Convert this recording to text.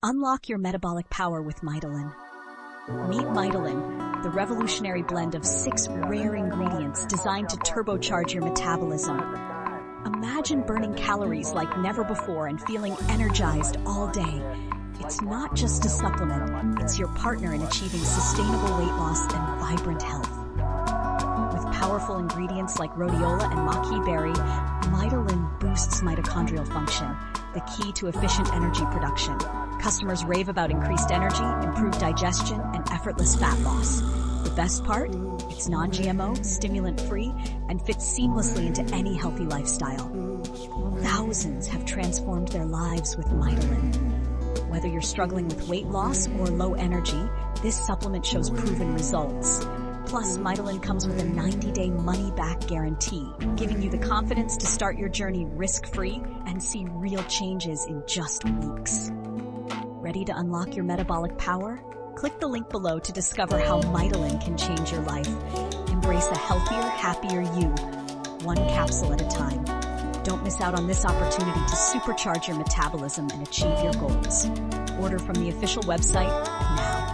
Unlock your metabolic power with MITOLYN. Meet MITOLYN, the revolutionary blend of 6 rare ingredients designed to turbocharge your metabolism. Imagine burning calories like never before and feeling energized all day. It's not just a supplement, it's your partner in achieving sustainable weight loss and vibrant health. With powerful ingredients like rhodiola and maquis berry, MITOLYN boosts mitochondrial function, the key to efficient energy production. Customers rave about increased energy, improved digestion, and effortless fat loss. The best part? It's non-GMO, stimulant-free, and fits seamlessly into any healthy lifestyle. Thousands have transformed their lives with MITOLYN. Whether you're struggling with weight loss or low energy, this supplement shows proven results. Plus, MITOLYN comes with a 90-day money-back guarantee, giving you the confidence to start your journey risk-free and see real changes in just weeks. Ready to unlock your metabolic power? Click the link below to discover how MITOLYN can change your life. Embrace a healthier, happier you, one capsule at a time. Don't miss out on this opportunity to supercharge your metabolism and achieve your goals. Order from the official website now.